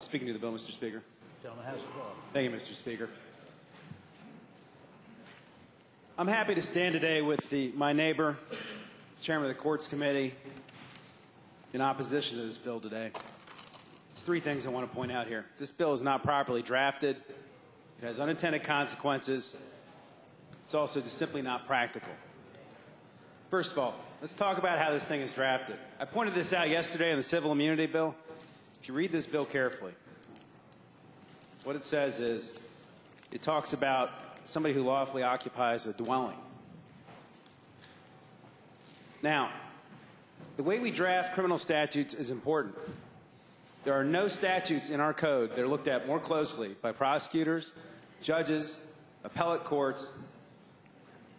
Speaking to the bill, Mr. Speaker. Gentleman has the floor. Thank you, Mr. Speaker. I'm happy to stand today with my neighbor, Chairman of the Courts Committee, in opposition to this bill today. There's three things I want to point out here. This bill is not properly drafted. It has unintended consequences. It's also just simply not practical. First of all, let's talk about how this thing is drafted. I pointed this out yesterday in the civil immunity bill. If you read this bill carefully, what it says is it talks about somebody who lawfully occupies a dwelling. Now, the way we draft criminal statutes is important. There are no statutes in our code that are looked at more closely by prosecutors, judges, appellate courts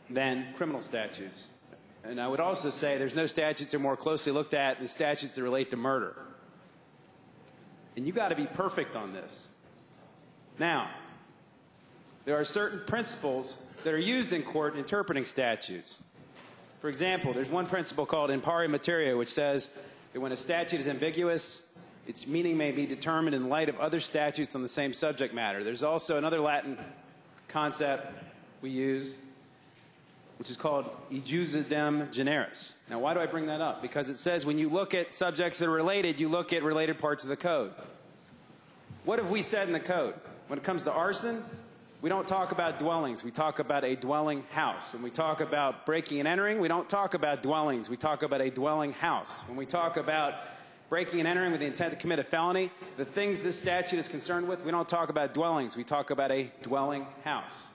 than criminal statutes. And I would also say there's no statutes that are more closely looked at than statutes that relate to murder. And you've got to be perfect on this. Now, there are certain principles that are used in court interpreting statutes. For example, there's one principle called in pari materia, which says that when a statute is ambiguous, its meaning may be determined in light of other statutes on the same subject matter. There's also another Latin concept we use, which is called ejusdem generis. Now, why do I bring that up? Because it says when you look at subjects that are related, you look at related parts of the code. What have we said in the code? When it comes to arson, we don't talk about dwellings. We talk about a dwelling house. When we talk about breaking and entering, we don't talk about dwellings. We talk about a dwelling house. When we talk about breaking and entering with the intent to commit a felony, the things this statute is concerned with, we don't talk about dwellings. We talk about a dwelling house.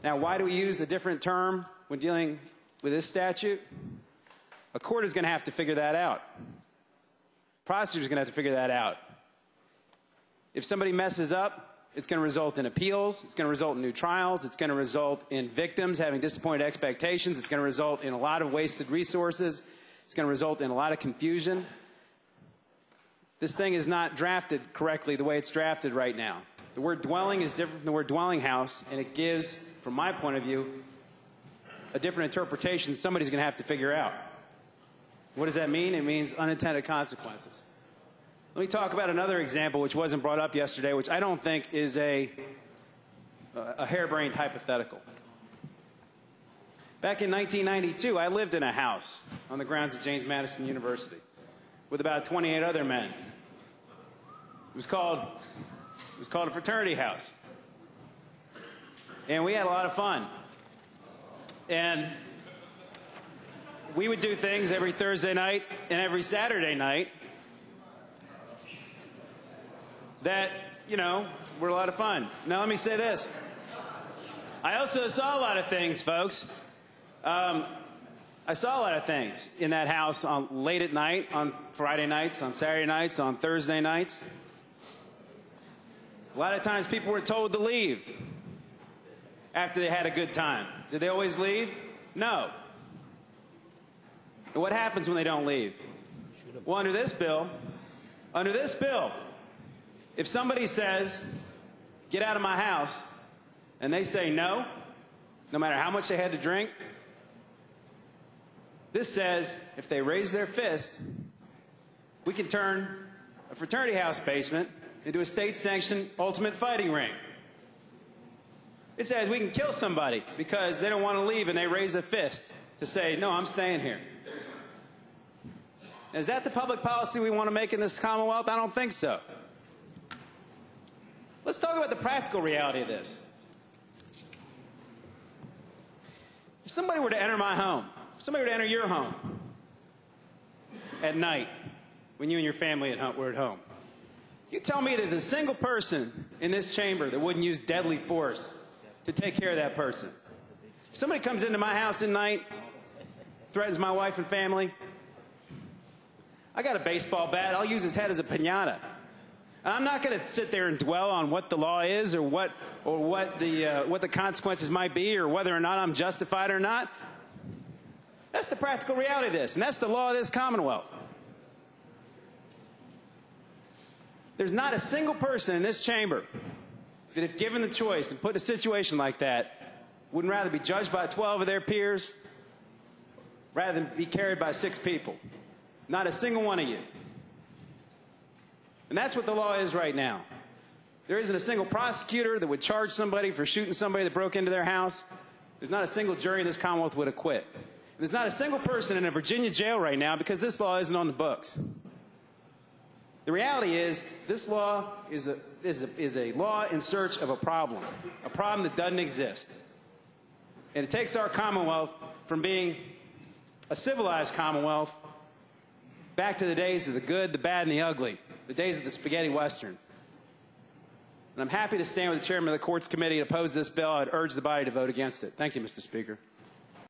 Now, why do we use a different term when dealing with this statute? A court is going to have to figure that out. Prosecutors are going to have to figure that out. If somebody messes up, it's going to result in appeals. It's going to result in new trials. It's going to result in victims having disappointed expectations. It's going to result in a lot of wasted resources. It's going to result in a lot of confusion. This thing is not drafted correctly the way it's drafted right now. The word dwelling is different from the word dwelling house, and it gives, from my point of view, a different interpretation somebody's going to have to figure out. What does that mean? It means unintended consequences. Let me talk about another example which wasn't brought up yesterday, which I don't think is a harebrained hypothetical. Back in 1992, I lived in a house on the grounds of James Madison University with about 28 other men. It was called a fraternity house. And we had a lot of fun. And we would do things every Thursday night and every Saturday night that, were a lot of fun. Now, let me say this. I also saw a lot of things, folks. I saw a lot of things in that house late at night, on Friday nights, on Saturday nights, on Thursday nights. A lot of times people were told to leave after they had a good time. Did they always leave? No. And what happens when they don't leave? Well, under this bill, if somebody says, get out of my house, and they say no, no matter how much they had to drink, this says if they raise their fist, we can turn a fraternity house basement into a state-sanctioned ultimate fighting ring. It says we can kill somebody because they don't want to leave and they raise a fist to say, no, I'm staying here. Is that the public policy we want to make in this Commonwealth? I don't think so. Let's talk about the practical reality of this. If somebody were to enter my home, if somebody were to enter your home at night when you and your family were at home, you tell me there's a single person in this chamber that wouldn't use deadly force to take care of that person. If somebody comes into my house at night, threatens my wife and family, I got a baseball bat. I'll use his head as a piñata. And I'm not going to sit there and dwell on what the law is or what the consequences might be or whether or not I'm justified or not. That's the practical reality of this, and that's the law of this Commonwealth. There's not a single person in this chamber that, if given the choice and put in a situation like that, wouldn't rather be judged by 12 of their peers rather than be carried by 6 people. Not a single one of you. And that's what the law is right now. There isn't a single prosecutor that would charge somebody for shooting somebody that broke into their house. There's not a single jury in this Commonwealth would acquit. And there's not a single person in a Virginia jail right now because this law isn't on the books. The reality is this law is a law in search of a problem that doesn't exist. And it takes our Commonwealth from being a civilized Commonwealth back to the days of the good, the bad, and the ugly, the days of the spaghetti western. And I'm happy to stand with the chairman of the Courts Committee to oppose this bill. I'd urge the body to vote against it. Thank you, Mr. Speaker.